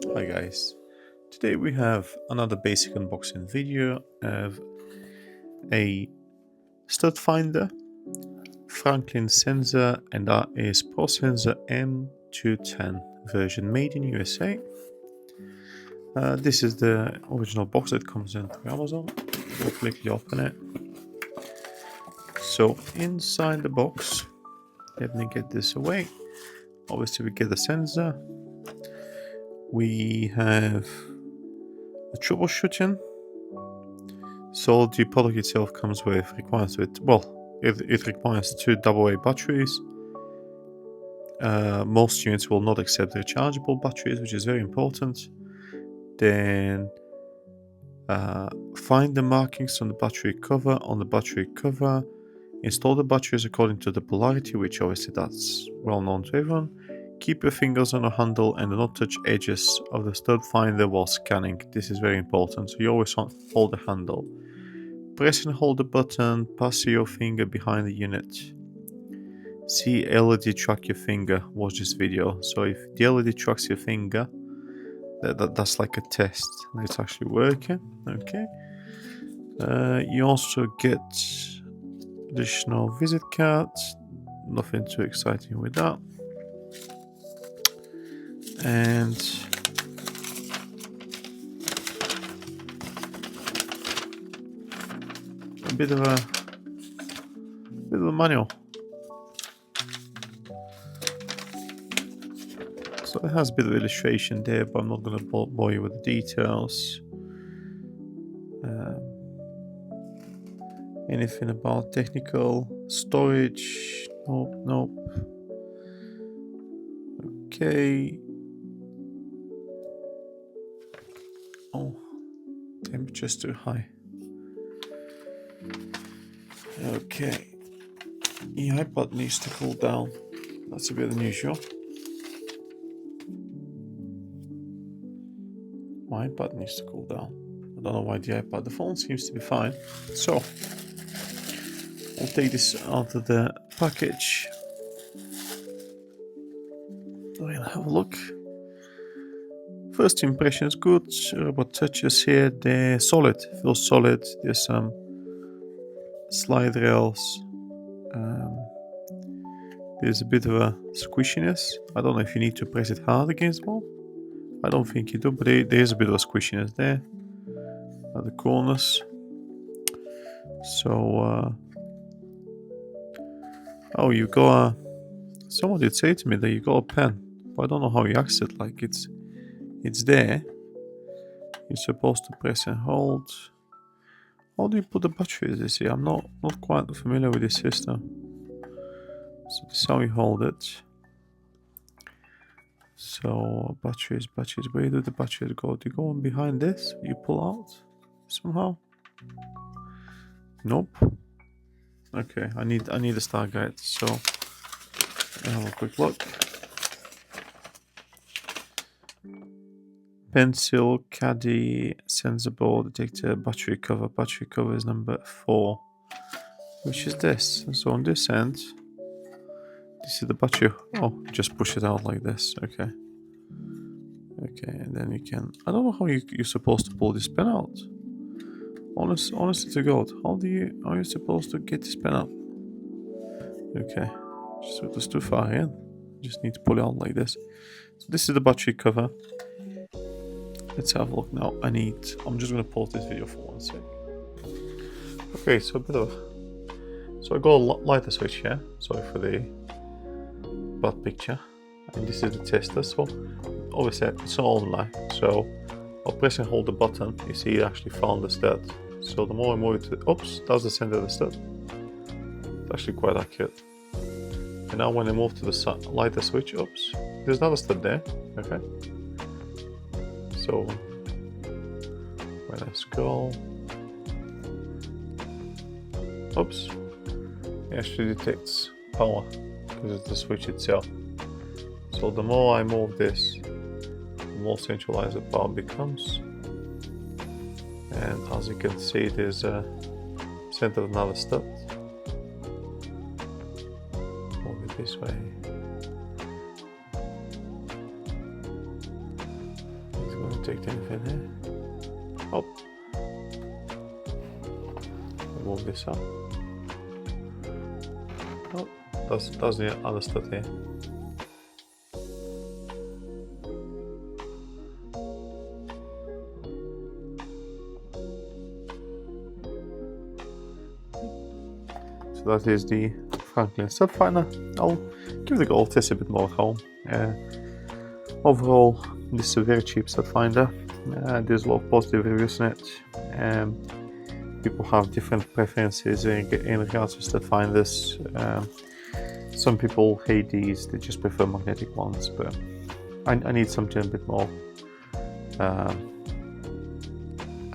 Hi guys, today we have another basic unboxing video of a stud finder, Franklin sensor, and that is ProSensor M210 version made in USA. This is the original box that comes in through Amazon. We'll quickly open it. So inside the box, let me get this away. Obviously we get the sensor. We have the troubleshooting. So the product itself comes with it requires two AA batteries. Most units will not accept rechargeable batteries, which is very important. Then find the markings on the battery cover. On the battery cover, install the batteries according to the polarity, which obviously that's well known to everyone. Keep your fingers on the handle and do not touch edges of the stud finder while scanning. This is very important, so you always want to hold the handle. Press and hold the button, pass your finger behind the unit. See LED track your finger, watch this video. So if the LED tracks your finger, that's like a test. It's actually working, okay. You also get additional visit cards, nothing too exciting with that. And a bit of a manual. So it has a bit of illustration there, but I'm not going to bore you with the details. Anything about technical storage? Nope. Okay. Oh, temperature's too high. Okay. The iPad needs to cool down. That's a bit unusual. My iPad needs to cool down. I don't know why the phone seems to be fine. So, I'll take this out of the package. We'll have a look. First impression is good. Robot touches here, they're solid, feels solid. There's some slide rails. There's a bit of a squishiness. I don't know if you need to press it hard against the wall. I don't think you do, but there's a bit of a squishiness there at the corners. So, oh, you got someone did say to me that you got a pen, but I don't know how you access it. Like it's there. You're supposed to press and hold. How do you put the batteries? You see, I'm not quite familiar with this system. So this is how you hold it. So batteries. Where do the batteries go? Do you go on behind this? You pull out somehow? Nope. Okay, I need a star guide. So have a quick look. Pencil, caddy, sensor board, detector, battery cover. Battery cover is number 4, which is this. So on this end, this is the battery. Oh, just push it out like this. Okay, and then you can. I don't know how you're supposed to pull this pen out. Honestly to God, how are you supposed to get this pen out? Okay, it's too far in. Just need to pull it out like this. So this is the battery cover. Let's have a look now. I'm just gonna pause this video for 1 sec. Okay, so I got a lighter switch here. Sorry for the bad picture. And this is the tester. So obviously it's not online. So I'll press and hold the button. You see, it actually found the stud. So the more I move it oops, that's the center of the stud. It's actually quite accurate. And now when I move to the lighter switch, oops, there's another stud there. Okay. So when I scroll, oops, it actually detects power because it's the switch itself. So the more I move this, the more centralized the power becomes. And as you can see, there's a center of another stud. Move it this way. detect anything here. Oh, move this up. Oh, does the other stuff here. So that is the Franklink stud finder. I'll give it a go, test a bit more at home. Overall, this is a very cheap stud finder. There's a lot of positive reviews on it. People have different preferences in regards to stud finders. Some people hate these; they just prefer magnetic ones. But I need something a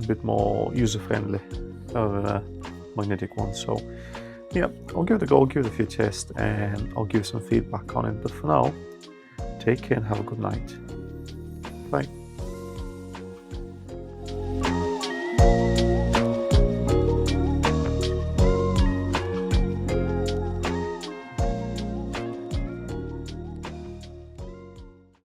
bit more user-friendly rather than a magnetic one. So yeah, I'll give it a go, I'll give it a few tests, and I'll give some feedback on it. But for now, take care and have a good night. Bye.